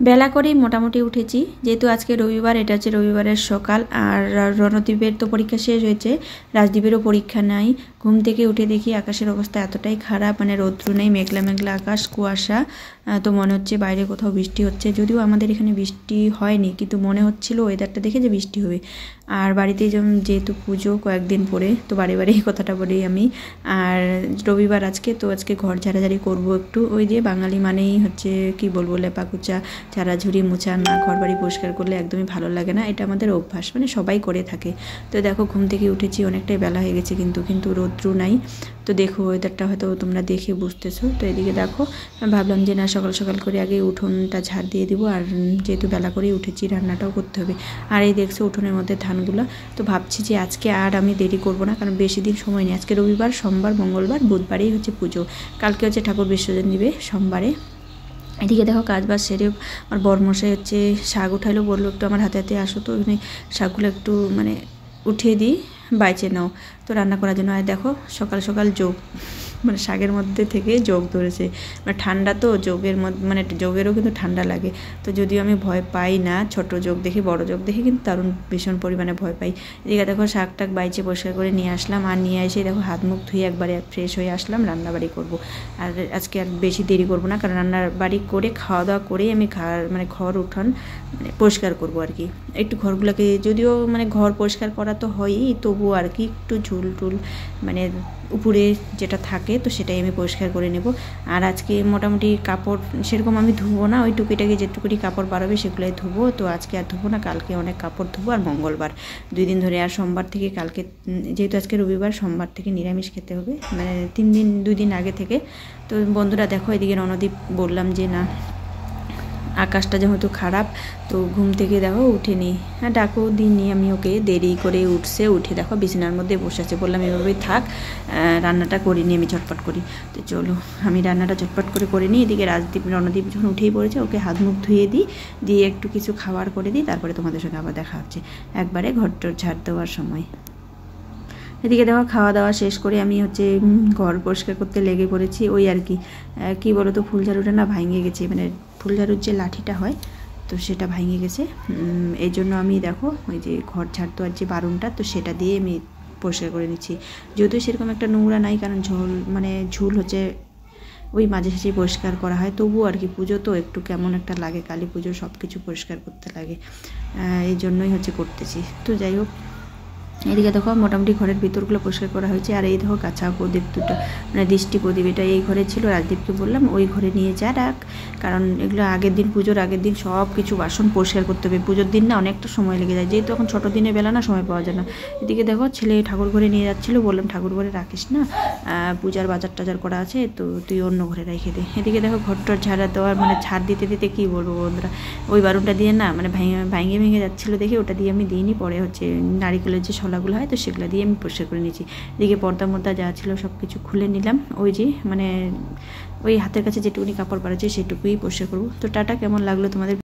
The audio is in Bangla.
বেলা করেই মোটামুটি উঠেছি, যেহেতু আজকে রবিবার, এটা হচ্ছে রবিবারের সকাল। আর রণদীপের তো পরীক্ষা শেষ হয়েছে, রাজদীপেরও পরীক্ষা নাই। ঘুম থেকে উঠে দেখি আকাশের অবস্থা এতটাই খারাপ, মানে রৌদ্র নেই, মেঘলা মেঘলা আকাশ, কুয়াশা। তো মনে হচ্ছে বাইরে কোথাও বৃষ্টি হচ্ছে, যদিও আমাদের এখানে বৃষ্টি হয়নি, কিন্তু মনে হচ্ছিল ওয়েদারটা দেখে যে বৃষ্টি হবে। আর বাড়িতে যেহেতু পুজো কয়েকদিন পরে, তো বাড়ি বাড়ি এই কথাটা বলি আমি। আর রবিবার আজকে, তো আজকে ঘর ঝাড়াঝাড়ি করবো একটু। ওই যে বাঙালি মানেই হচ্ছে কি বলবো, লেপাকুচা, ঝাড়াঝুড়ি, মোছা না, ঘর বাড়ি পরিষ্কার করলে একদমই ভালো লাগে না, এটা আমাদের অভ্যাস, মানে সবাই করে থাকে। তো দেখো ঘুম থেকে উঠেছি, অনেকটাই বেলা হয়ে গেছে, কিন্তু রৌদ্র নাই। তো দেখো ওয়েদারটা হয়তো তোমরা দেখে বুঝতেছো। তো এদিকে দেখো ভাবলাম যে না, সকাল সকাল করে আগে উঠোনটা ঝাড় দিয়ে দিব, আর যেহেতু বেলা করেই উঠেছি রান্নাটাও করতে হবে। আর এই দেখছো উঠোনের মধ্যে ধানগুলো। তো ভাবছি যে আজকে আর আমি দেরি করব না, কারণ বেশি দিন সময় নেই। আজকে রবিবার, সোমবার, মঙ্গলবার, বুধবারেই হচ্ছে পুজো, কালকে হচ্ছে ঠাকুর বিসর্জন দিবে সোমবারে। এদিকে দেখো কাজ বাজ সেরে আমার বরমশাই হচ্ছে শাক উঠাইলো, বললো একটু আমার হাতে হাতে আসো, তো ওখানে শাকগুলো একটু মানে উঠিয়ে দিই, বাইচে নাও তো রান্না করার জন্য। আর দেখো সকাল সকাল যোগ, মানে শাকের মধ্যে থেকে যোগ ধরেছে, মানে ঠান্ডা তো যোগের মধ্যে, মানে যোগেরও কিন্তু ঠান্ডা লাগে। তো যদিও আমি ভয় পাই না, ছোট যোগ দেখি, বড় যোগ দেখি কিন্তু দারুণ ভীষণ পরিমাণে ভয় পাই। এদিকে দেখো শাক টাক বাইচে পরিষ্কার করে নিয়ে আসলাম, আর নিয়ে এসে দেখো হাত মুখ ধুয়ে একবারে ফ্রেশ হয়ে আসলাম, রান্নাবাড়ি করব। আর আজকে আর বেশি দেরি করব না, কারণ রান্নাবাড়ি করে খাওয়া দাওয়া করেই আমি মানে ঘর উঠান মানে পরিষ্কার করব আর কি। একটু ঘরগুলোকে, যদিও মানে ঘর পরিষ্কার করা তো হয়ই, তবুও আর কি একটু ঝুল টুল মানে উপরে যেটা থাকে, তো সেটাই আমি পরিষ্কার করে নেব। আর আজকে মোটামুটি কাপড় সেরকম আমি ধুবো না, ওই টুকিটাকি যেটুকুনি কাপড় বাড়াবে সেগুলোই ধুবো। তো আজকে আর ধুবো না, কালকে অনেক কাপড় ধুবো। আর মঙ্গলবার 2 দিন ধরে, আর সোমবার থেকে কালকে, যেহেতু আজকে রবিবার, সোমবার থেকে নিরামিষ খেতে হবে, মানে 2 দিন আগে থেকে। তো বন্ধুরা দেখো এদিকে রণদীপ বললাম যে না, আকাশটা যেহেতু খারাপ, তো ঘুম থেকে দেখো উঠেনি, হ্যাঁ ডাকও দিইনি আমি ওকে, দেরি করে উঠছে, উঠে দেখো বিছানার মধ্যে বসে আছে। বললাম এভাবেই থাক, রান্নাটা করিনি আমি, ঝটপট করি। তো চলো আমি রান্নাটা ঝটপট করে নিই। এদিকে রণদীপ যখন উঠেই পড়েছে, ওকে হাত মুখ ধুয়ে দিই, দিয়ে একটু কিছু খাবার করে দিই, তারপরে তোমাদের সঙ্গে আবার দেখা হচ্ছে একবারে ঘরটর ঝাড় দেওয়ার সময়। এদিকে দেখো খাওয়া দাওয়া শেষ করে আমি হচ্ছে ঘর পরিষ্কার করতে লেগে পড়েছি। ওই আর কি বলো তো, ফুলঝাড়ুটা না ভাঙে গেছে, মানে ফুলঝাড়ুর যে লাঠিটা হয়, তো সেটা ভেঙে গেছে। এই জন্য আমি দেখো ওই যে ঘর ঝাড় দেওয়ার যে বারুনটা, তো সেটা দিয়ে আমি পরিষ্কার করে নিচ্ছি। যদিও সেরকম একটা নোংরা নাই, কারণ ঝুল হচ্ছে ওই মাঝে সাঝে পরিষ্কার করা হয়, তবুও আর কি পুজো তো একটু কেমন একটা লাগে, কালী পুজো সব কিছু পরিষ্কার করতে লাগে, এই জন্যই হচ্ছে করতেছি। তো যাই হোক, এদিকে দেখো মোটামুটি ঘরের ভিতরগুলো পরিষ্কার করা হয়েছে। আর এই দেখো কাঁচা প্রদীপ দুটো, মানে দৃষ্টি প্রদীপ, এটা এই ঘরে ছিল, রাজদীপকে বললাম ওই ঘরে নিয়ে যা রাখ, কারণ এগুলো আগের দিন, পুজোর আগের দিন সব কিছু বাসন পরিষ্কার করতে হবে। পুজোর দিন না অনেকটা সময় লেগে যায়, যেহেতু এখন ছোটো দিনের বেলা না, সময় পাওয়া যায় না। এদিকে দেখো ছেলে ঠাকুর ঘরে নিয়ে যাচ্ছিলো, বললাম ঠাকুর ঘরে রাখিস না, পূজার বাজার টাজার করা আছে, তো তুই অন্য ঘরে রেখে দে। এদিকে দেখো ঘরটর ঝাড়া দেওয়ার, মানে ঝাড় দিতে দিতে কী বলবো বন্ধুরা, ওই বারুনটা দিয়ে না মানে ভেঙে যাচ্ছিলো দেখে ওটা দিয়ে আমি দিইনি, পরে হচ্ছে নারিকেলের যে শলাগুলো হয়, তো সেগুলো দিয়ে আমি পরিষ্কার করে নিয়েছি। এদিকে পর্দা মর্দা যা ছিল সব কিছু খুলে নিলাম, ওই যে মানে ওই হাতের কাছে যেটুকুনি কাপড় বাড়াচ্ছে সেটুকুই পরিষ্কার করবো। তো টাটা, কেমন লাগলো তোমাদের?